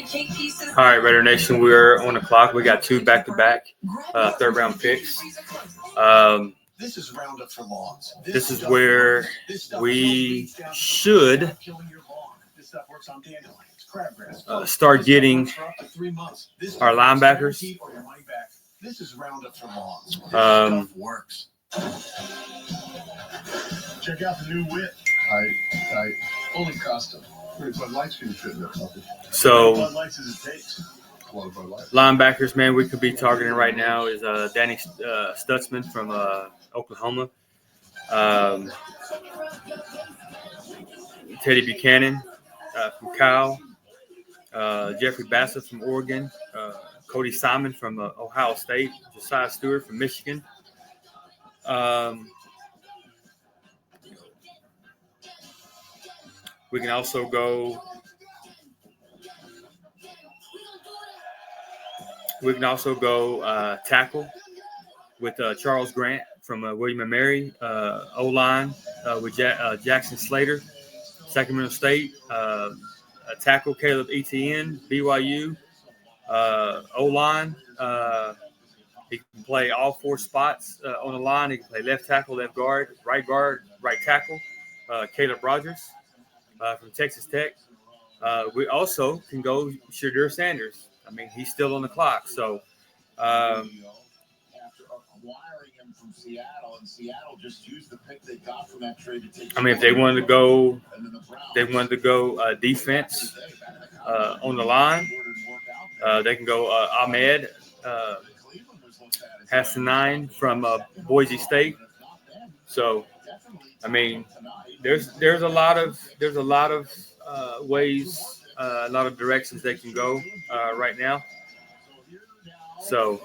All right, Raider Nation, we're on the clock. We got two back-to-back third-round picks. This is where we should start getting our linebackers. This is Roundup for Lawns. Works. Check out the new whip. I fully custom. Bud Light's gonna fit in that puppy. So Bud Lights as it takes. Linebackers, man, we could be targeting right now is Danny Stutzman from Oklahoma, Teddy Buchanan from Cal, Jeffrey Bassett from Oregon, Cody Simon from Ohio State, Josiah Stewart from Michigan. We can also go. Tackle with Charles Grant from William & Mary. O-line with Jackson Slater, Sacramento State. Tackle Caleb Etienne, BYU. O-line. He can play all four spots on the line. He can play left tackle, left guard, right tackle. Caleb Rogers from Texas Tech. We also can go Shadur Sanders. I mean, he's still on the clock. So, after acquiring him from Seattle, and Seattle just used the pick they got from that trade to take. I mean, if they wanted to go, defense on the line. They can go Ahmed Hassanein from Boise State. So, I mean, there's a lot of ways. A lot of directions they can go right now. So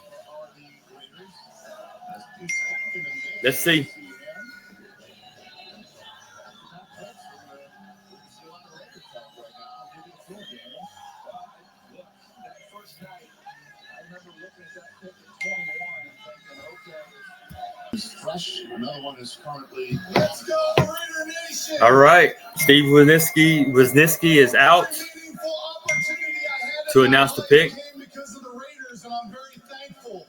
let's see. Another one is currently. Let's go, Raider Nation. All right, Steve Wisniewski is out to announce the pick. Because of the Raiders, and I'm very thankful.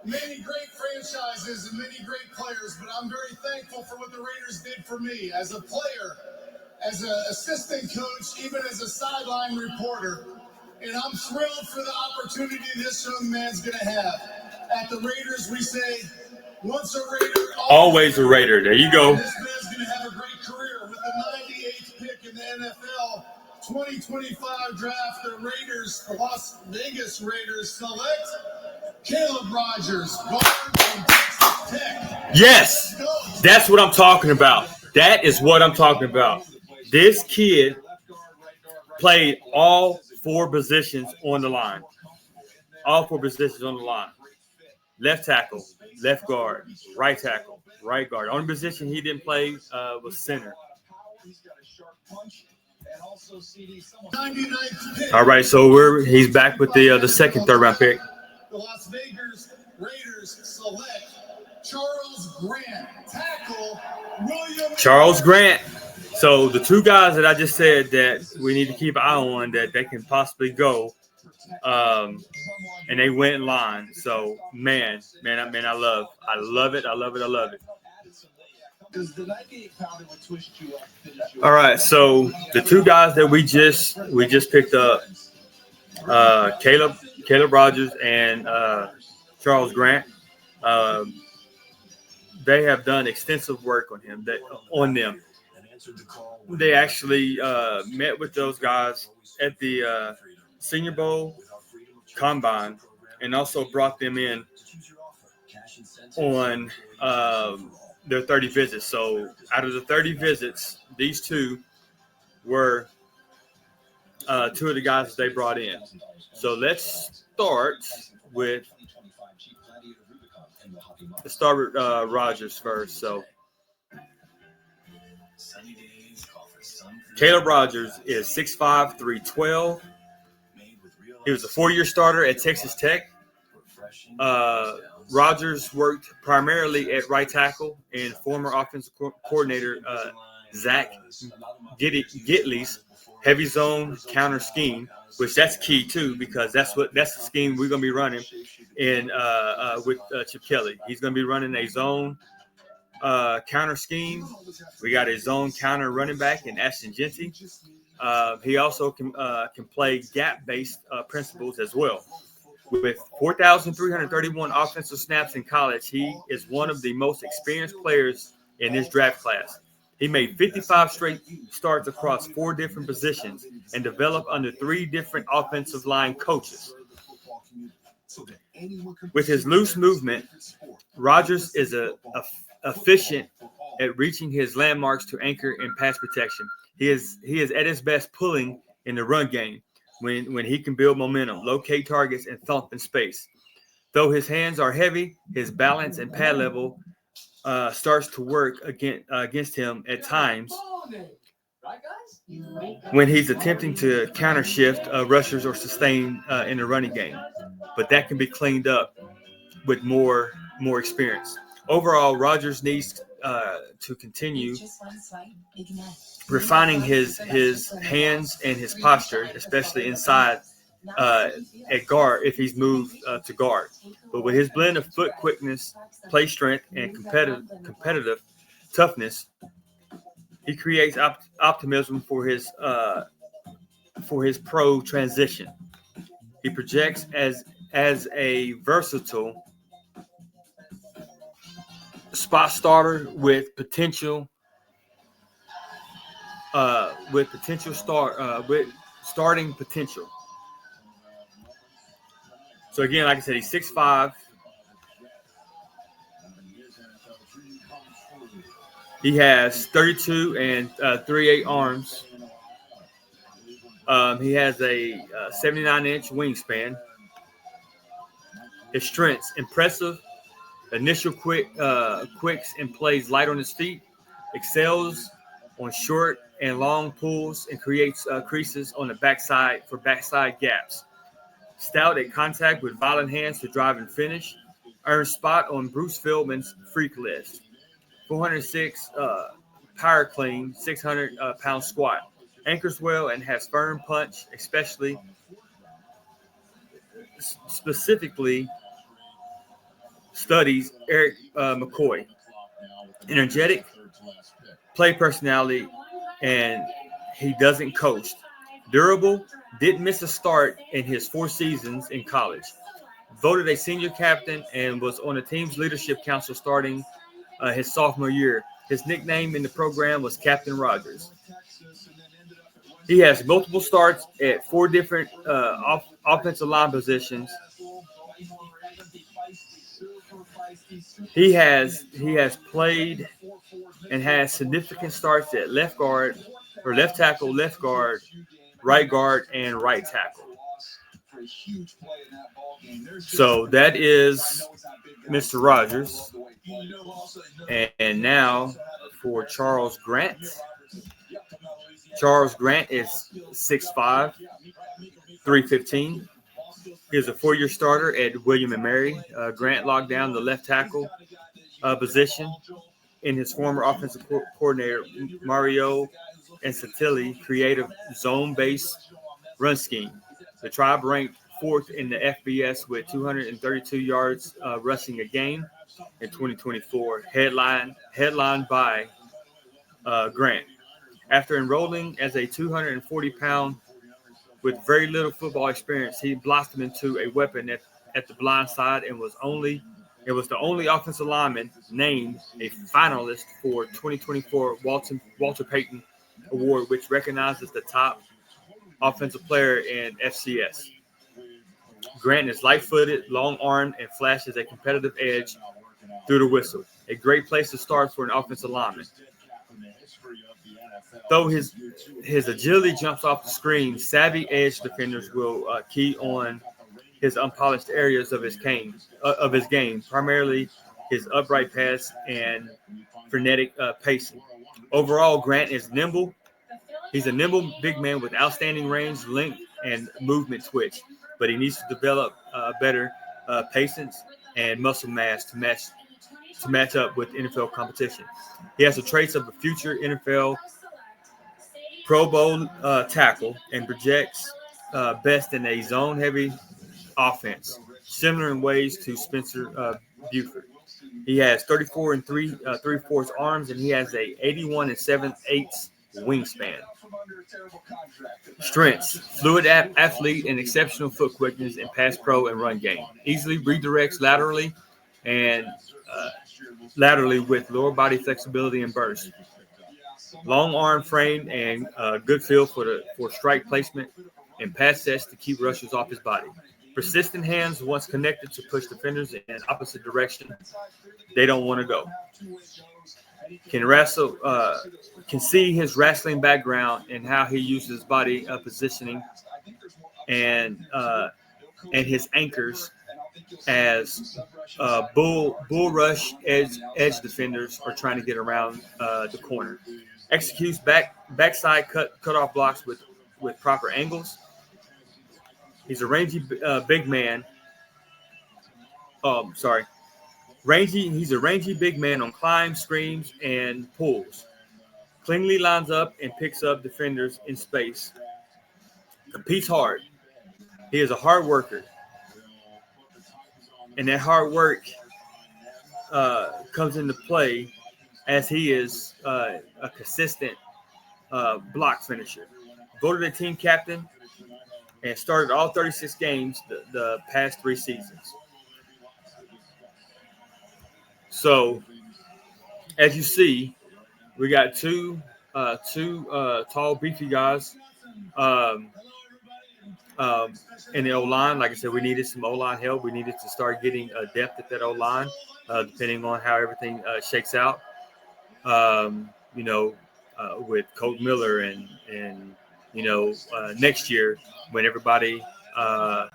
Many great franchises and many great players, but I'm very thankful for what the Raiders did for me as a player, as an assistant coach, even as a sideline reporter. And I'm thrilled for the opportunity this young man's going to have. At the Raiders, we say, once a Raider, always a Raider. There you go. This man's going to have a great career with the 98th pick in the NFL 2025 draft. The Raiders, the Las Vegas Raiders, select Caleb Rogers, guard from Texas Tech. Yes, that's what I'm talking about. That is what I'm talking about. This kid played all four positions on the line. All four positions on the line. Left tackle, left guard, right tackle, right guard. The only position he didn't play was center. All right, so he's back with the second third round pick. The Las Vegas Raiders select Charles Grant, tackle William. Charles Grant. So the two guys that I just said that we need to keep an eye on that they can possibly go. And they went in line. So, man, I love it. All right, so the two guys that we just picked up, Caleb Rogers and Charles Grant, they have done extensive work on them. They actually met with those guys at the Senior Bowl Combine and also brought them in on their 30 visits. So out of the 30 visits, these two were two of the guys that they brought in. So let's start with Rogers first. So Caleb Rogers is 6'5", 312. He was a 4-year starter at Texas Tech. Rogers worked primarily at right tackle, and former offensive coordinator Zach Gittley's heavy zone counter scheme, which that's key too, because that's the scheme we're going to be running in with Chip Kelly. He's going to be running a zone counter scheme. We got a zone counter running back in Ashton Jeanty. He also can play gap-based principles as well. With 4,331 offensive snaps in college, he is one of the most experienced players in this draft class. He made 55 straight starts across 4 different positions and developed under 3 different offensive line coaches. With his loose movement, Rodgers is efficient at reaching his landmarks to anchor in pass protection. He is at his best pulling in the run game when he can build momentum, locate targets, and thump in space. Though his hands are heavy, his balance and pad level starts to work against him at times when he's attempting to counter shift rushers or sustain in the running game. But that can be cleaned up with more experience. Overall, Rodgers needs to continue refining his hands and his posture, especially inside at guard if he's moved to guard. But with his blend of foot quickness, play strength, and competitive toughness, he creates optimism for his pro transition. He projects as a versatile spot starter with starting potential. So again, like I said, he's 6'5". He has 32 and 3/8 arms. He has a 79-inch wingspan. His strengths: impressive initial quicks and plays light on his feet. Excels on short and long pulls and creates creases on the backside for backside gaps. Stout at contact with violent hands to drive and finish. Earned spot on Bruce Feldman's freak list. 406 power clean, 600 pound squat. Anchors well and has firm punch, specifically studies Eric McCoy. Energetic, play personality, and he doesn't coast. Durable, didn't miss a start in his 4 seasons in college. Voted a senior captain and was on the team's leadership council starting his sophomore year. His nickname in the program was Captain Rodgers. He has multiple starts at 4 different offensive line positions. He has played and has significant starts at left guard or left tackle, left guard, right guard, and right tackle. So that is Mr. Rodgers. And now for Charles Grant. Charles Grant is 6'5", 315. He is a 4-year starter at William & Mary. Grant locked down the left tackle position in his former offensive coordinator, Mario Ancelotti, creative zone-based run scheme. The Tribe ranked 4th in the FBS with 232 yards rushing a game in 2024, headlined by Grant. After enrolling as a 240-pound with very little football experience, he blossomed into a weapon at the blind side and was the only offensive lineman named a finalist for 2024 Walter Payton Award, which recognizes the top offensive player in FCS. Grant is light-footed, long-armed, and flashes a competitive edge through the whistle. A great place to start for an offensive lineman. Though his agility jumps off the screen, savvy edge defenders will key on his unpolished areas of his game, primarily his upright pass and frenetic pacing. Overall, Grant is nimble. He's a nimble big man with outstanding range, length, and movement twitch, but he needs to develop better patience and muscle mass to match up with NFL competition. He has the traits of a future NFL Pro Bowl tackle and projects best in a zone-heavy offense, similar in ways to Spencer Buford. He has 34 and 3/4 arms, and he has a 81 and 7/8 wingspan. Strengths: fluid athlete and exceptional foot quickness in pass pro and run game. Easily redirects laterally with lower body flexibility and burst. Long arm frame and good feel for strike placement and pass sets to keep rushers off his body. Persistent hands once connected to push defenders in an opposite direction they don't want to go. Can see his wrestling background and how he uses his body positioning and his anchors as bull rush edge defenders are trying to get around the corner. Executes backside cutoff blocks with proper angles. He's a rangy big man. He's a rangy big man on climbs, screens, and pulls. Cleanly lines up and picks up defenders in space. Competes hard. He is a hard worker. And that hard work comes into play as he is a consistent block finisher. Voted a team captain and started all 36 games the past 3 seasons. So, as you see, we got two tall, beefy guys in the O-line. Like I said, we needed some O-line help. We needed to start getting depth at that O-line, depending on how everything shakes out. With Colt Miller and next year when everybody, like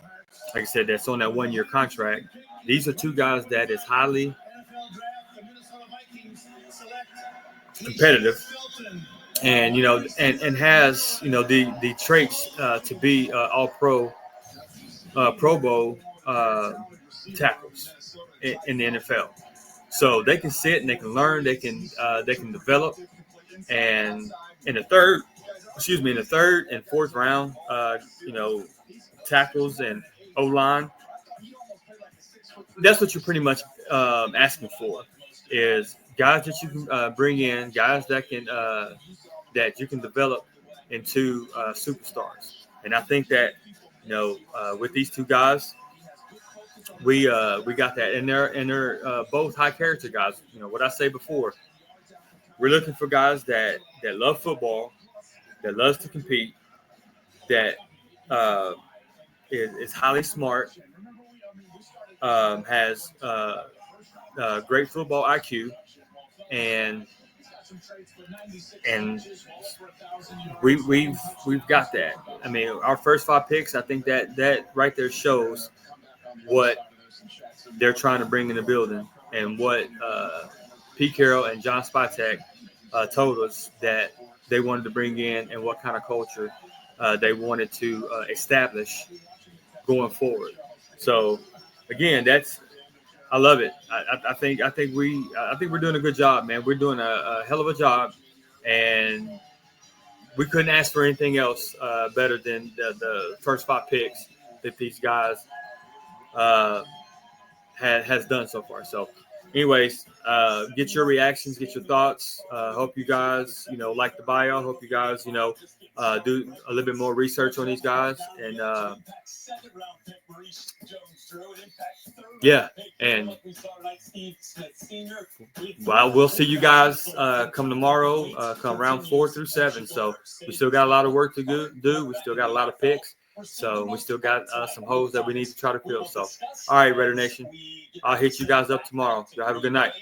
I said, that's on that 1-year contract. These are 2 guys that is highly competitive, and and has the traits to be all Pro Bowl tackles in the NFL. So they can sit and they can learn, they can develop, and in the third and fourth round, tackles and O-line. That's what you're pretty much asking for, is guys that you can bring in, guys that you can develop into superstars. And I think that with these 2 guys, we got that, and they're both high character guys. What I say before, we're looking for guys that love football, that loves to compete, that is highly smart, has great football IQ, and we've got that. I mean, our first 5 picks, I think that right there shows what they're trying to bring in the building, and what Pete Carroll and John Spytek told us that they wanted to bring in, and what kind of culture they wanted to establish going forward. So again, I love it. I think we're doing a good job, man. We're doing a hell of a job, and we couldn't ask for anything else better than the first 5 picks that these guys has done so far. So, anyways, get your reactions, get your thoughts. Hope you guys, like the bio. Hope you guys, do a little bit more research on these guys, and and we'll see you guys come tomorrow, come round 4 through 7. So we still got a lot of work to do. We still got a lot of picks. So we still got some holes that we need to try to fill. So, all right, Raider Nation, I'll hit you guys up tomorrow. Y'all have a good night.